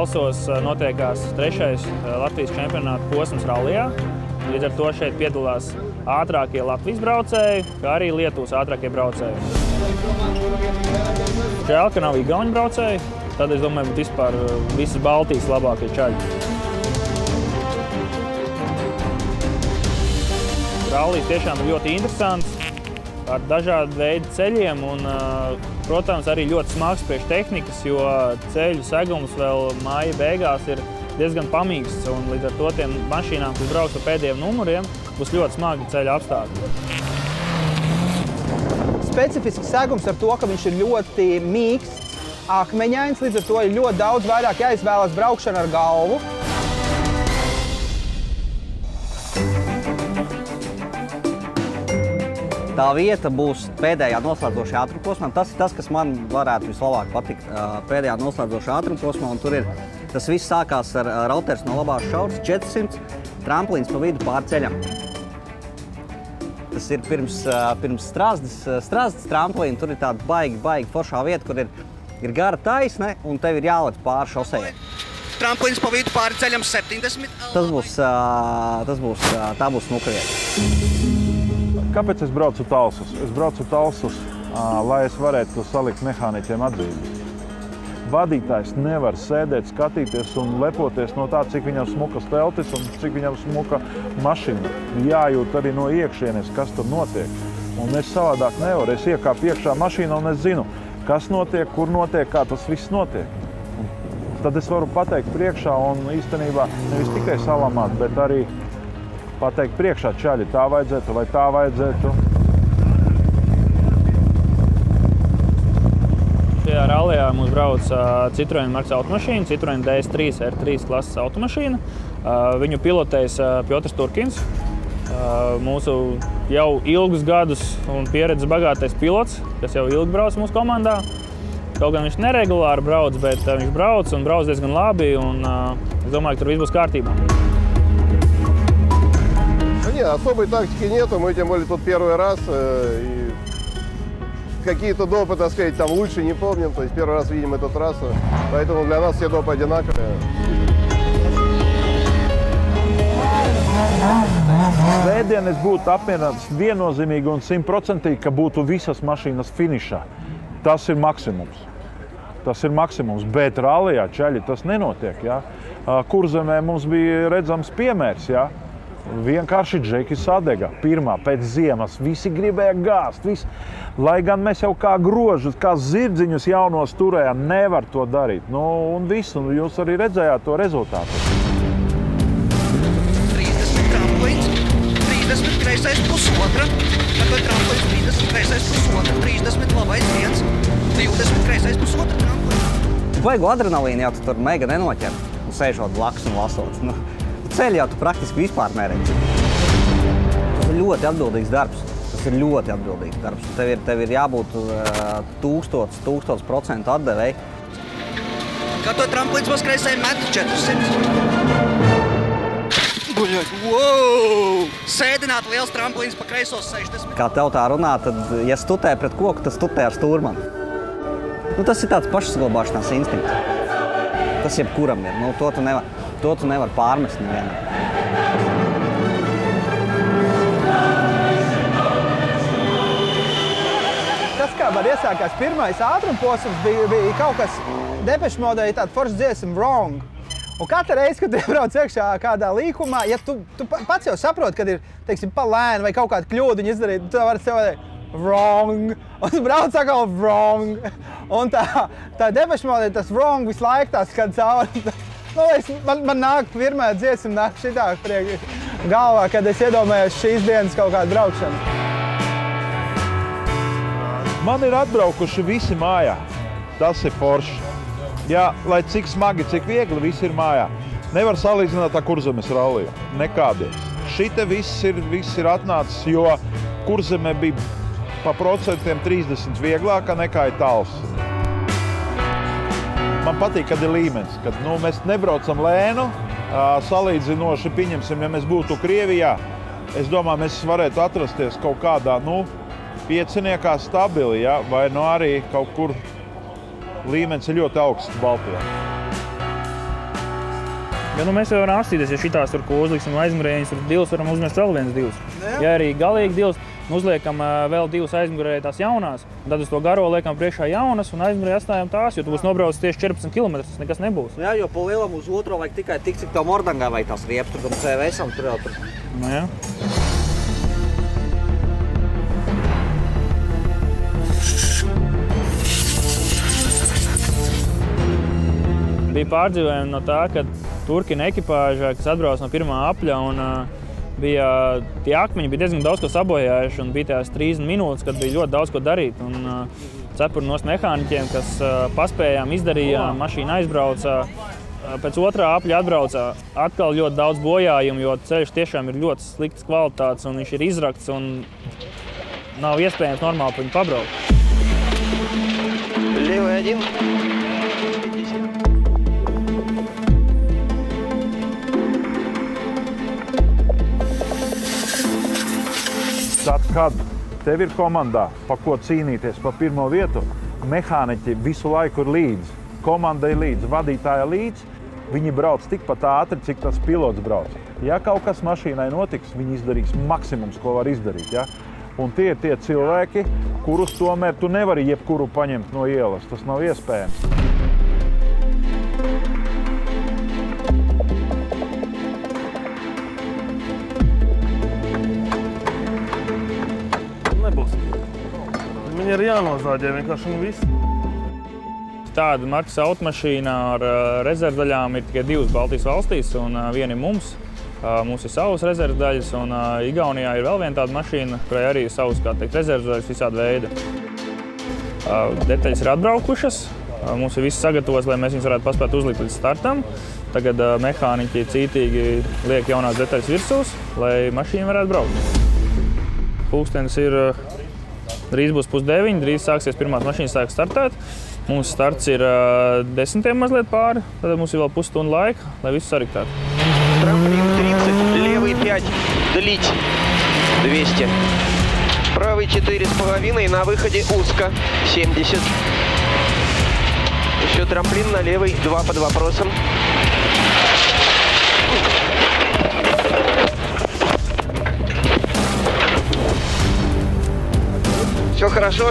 Talsos notiekās 3. Latvijas čempionāta posms rallijā. Līdz ar to šeit piedalās ātrākie Latvijas braucēji, kā arī Lietuvas ātrākie braucēji. Žēl, ka nav igauņu braucēji, tad es domāju, būtu vispār visas Baltijas labākie čaļi. Rallijs tiešām ir ļoti interesants, ar dažādu veidu ceļiem un, protams, arī ļoti smags priekš tehnikas, jo ceļu segums vēl māja beigās ir diezgan pamīksts, un līdz ar to tiem mašīnām, kas brauks pa pēdējiem numuriem, būs ļoti smagi ceļa apstākļi. Specifisks segums ar to, ka viņš ir ļoti mīksts, akmeņains, līdz ar to ir ļoti daudz vairāk jāizvēlas braukšana ar galvu. Tā vieta būs pēdējā noslēdzošajā ātrumposmā. Tas ir tas, kas man varētu vislabāk patikt pēdējā noslēdzošajā ātrumposmā. Un tur ir, tas viss sākās ar rauters no labās šauras, 400, tramplīns pa vidu pār ceļam. Tas ir pirms Strāzdes tramplīna. Tur ir tāda baigi foršā vieta, kur ir gara taisne un tev ir jālec pāri šosejai. Tramplīns pa vidu pāri ceļam 70. Tā būs smuka vieta. Kāpēc es braucu Talsus? Es braucu Talsus, lai es varētu salikt mehāniķiem atbildības. Vadītājs nevar sēdēt, skatīties un lepoties no tā, cik viņam smuka steltis un cik viņam smuka mašīna. Jājūt arī no iekšienes, kas tur notiek. Un es savādāk nevaru. Es iekāpu iekšā mašīnā un es zinu, kas notiek, kur notiek, kā tas viss notiek. Un tad es varu pateikt priekšā un īstenībā nevis tikai salamāt, bet arī pateikt priekšā čaļi, tā vajadzētu vai tā vajadzētu. Šajā rallijā mums brauc Citroen markas automašīna, Citroen DS3 R3 klases automašīna. Viņu pilotēs Piotrs Turkins, mūsu jau ilgus gadus un pieredzes bagātais pilots, kas jau ilgi brauc mūsu komandā. Kaut gan viņš neregulāri brauc, bet viņš brauc un brauc diezgan labi, un es domāju, ka tur viss būs kārtībā. Нет, особой тактики нету, мы тем более тут первый раз, и какие-то допы, так сказать, там лучше не помним, то есть первый раз видим эту трассу, поэтому для нас все допы одинаковые. Svētdien es būtu apmierināts viennozīmīgi un 100%, ka būtu visas mašīnas finišā. Tas ir maksimums. Tas ir maksimums, bet rallijā čaļi tas nenotiek. Ja? Kurzemē mums bija redzams piemērs. Ja? Vienkārši džeki sadega. Pirmā pēc ziemas visi gribēja gāzt. Lai gan mēs jau kā grožus, kā zirdziņus jaunos turējām, nevar to darīt. Nu, un viss, un jūs arī redzējāt to rezultātu. 30 tramplīns, 30 kreisais pusotra, tad tramplīns 30 kreisais pusotra, 30 labais viens, 20 kreisais pusotra tramplīns. Vajag adrenalīnu jau tu tur mega nenoķer, un sēžot blakus un lasot. Nu, ceļu jau tu praktiski vispār nerēdzi. Tas ir ļoti atbildīgs darbs. Tas ir ļoti atbildīgs darbs. Tev ir jābūt 1000% atdevēji. Kā to tramplīns mums kreisai met 400. Buļot, wow! Sēdināt liels tramplīns pa kreisos 60. Kā tev tā runā, tad, ja stutē pret koku, tad stutē ar stūrmani. Nu, tas ir tāds pašsaglabāšanās instinkts. Tas jebkuram ir. Nu, to tu nevar pārmest nevienam. Tas, kā var iesākās pirmais ātrumposms, bija kaut kas Depeche Modē, tāda forša dziesma Wrong. Un katru reizi, kad iebrauc iekšā kādā līkumā, ja tu pats jau saproti, kad ir, teiksim, pa lēni vai kaut kādu kļūdiņu izdarīt, tu vari sev Wrong, un tu brauc atkal Wrong. Un tā Depeche Modē tas Wrong visu laiku tās skan cauri. Nu, man nāk pirmā dziesma, nāk šitā galvā, kad es iedomājos šīs dienas kaut kādu braukšanu. Man ir atbraukuši visi mājā. Tas ir forši. Jā, lai cik smagi, cik viegli, visi ir mājā. Nevar salīdzināt ar Kurzemes ralliju. Nekādiem. Šite viss ir atnācis, jo Kurzeme bija pa procentiem 30 vieglāka nekā ir Talsus. Man patīk, kad ir līmenis, kad mēs nebraucam lēnu, salīdzinoši, pieņemsim, ja mēs būtu Krievijā, es domāju, mēs varētu atrasties kaut kādā, pieciniekā stabili, ja? Vai arī kaut kur līmenis ir ļoti augsts Baltijā. Ja nu mēs jau varam apstīties, ja šitās tur, ko uzliksim aizmugurējiņas, tur divas varam uzmest vēl viens divas. Ja arī galīgi divas, uzliekam vēl divas aizmugurēji tās jaunās, tad uz to garo liekam priekšā jaunas un aizmugurēji atstājam tās, jo tu būs nobraucis tieši 14 km, tas nekas nebūs. Jā, jo pa lielam uz otro vajag tikai tik, cik tev mordangā vajag tās riepas, tur gan CVS-am tur jau tur. Nu, jā. Bija pārdzīvojumi no tā, ka turkina ekipāža, kas atbrauc no pirmā apļa, un bija tie akmeņi bija diezgan daudz ko sabojājuši, un bija tās 30 minūtes, kad bija ļoti daudz ko darīt. Un cepuri nost mehāniķiem, kas paspējām, izdarījām, mašīna aizbrauca. Pēc otrā apļa atbrauca atkal ļoti daudz bojājumu, jo ceļš tiešām ir ļoti sliktas kvalitātes, un viņš ir izrakts, un nav iespējams normāli pa viņu pabraukt. Левый один. Tad, kad tev ir komandā, pa ko cīnīties pa pirmo vietu, mehāniķi visu laiku ir līdzi, komandai līdzi, vadītāja līdzi, viņi brauc tikpat ātri, cik tas pilots brauc. Ja kaut kas mašīnai notiks, viņi izdarīs maksimums, ko var izdarīt. Ja? Un tie ir tie cilvēki, kurus tomēr tu nevari jebkuru paņemt no ielas. Tas nav iespējams. Viņi ir jānozāģē vienkārši un viss. Tāda markas automašīna ar rezervdaļām ir tikai divas Baltijas valstīs, un viena ir mums. Mums ir savas rezervdaļas, un Igaunijā ir vēl viena tāda mašīna, kurai arī ir savas, kā teikt, rezervdaļas visāda veida. Detaļas ir atbraukušas, mums ir viss sagatavots, lai mēs viņus varētu paspēt uzlikt līdz startam. Tagad mehāniķi cītīgi liek jaunās detaļas virsūs, lai mašīna varētu braukt. Pulkstenis ir drīz būs 8:30, drīz sāksies pirmās mašīnas sāk startēt. Mums starts ir 10 mazliet pāri, tad mums ir vēl pusstundu laika, lai visu sariktētu. Трамплин 30, левый 5, длить 200. Правый 4,5, на выходе узко 70. Еще трамплин на левый 2 под вопросом. Все хорошо?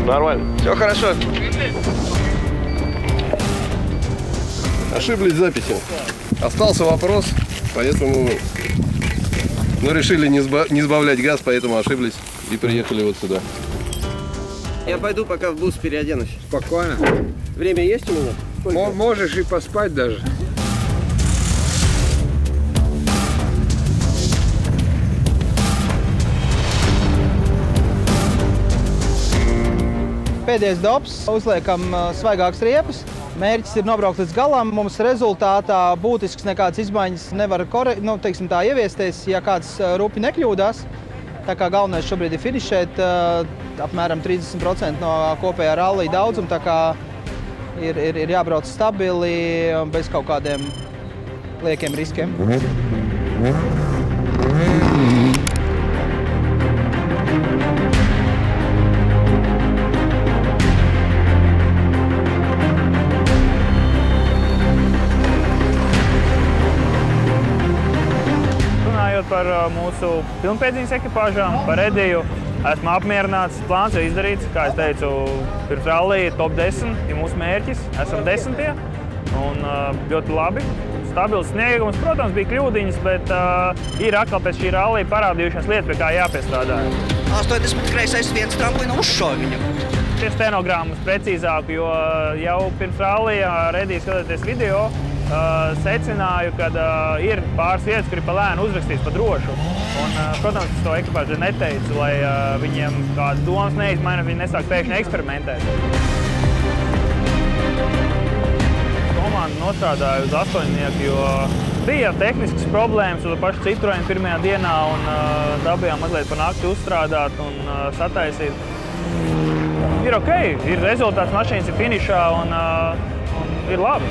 Нормально. Все хорошо. Ошиблись в записи. Остался вопрос, поэтому решили не сбавлять газ, поэтому ошиблись и приехали вот сюда. Я пойду пока в бус переоденусь. Спокойно. Время есть у меня? Можешь и поспать даже. Pēdējais dops, uzliekam svaigākas riepas. Mērķis ir nobraukt līdz galam. Mums rezultātā būtisks nekādas izmaiņas nevar ieviesties, ja kāds rupi nekļūdās. Tā kā galvenais šobrīd ir finišēt apmēram 30% no kopējā rallija daudzuma, tā kā ir jābrauc stabili, bez kaut kādiem liekiem riskiem. Par mūsu pilnpēdzīņas ekipāžām, par Ediju. Esmu apmierināts, plāns ir izdarīts. Kā es teicu, pirms rallija top 10 ir mūsu mērķis. Esam 10. Un ļoti labi. Stabils sniegums, protams, bija kļūdiņas, bet ir atkal pēc šī rallija parādījušās lietas, pie kā jāpiestrādā. 80 kreisais viens tramplina uzšauja viņu. Šie stenogrammas precīzāk, jo jau pirms rallija Edija skatoties video, secināju, ka ir pāris vietas, kur ir pa lēnu uzrakstīts pa drošu. Un, protams, es to ekipāžu neteicu, lai viņiem kādas domas neizmaina, viņi nesāk pēkšņi eksperimentēt. Komanda nostrādāja uz 8, jo bija tehniskas problēmas uz pašu Citroenu pirmajā dienā un dabījām mazliet pa nakti uzstrādāt un sataisīt. Ir ok, ir rezultāts, mašīnas ir finišā un ir labi.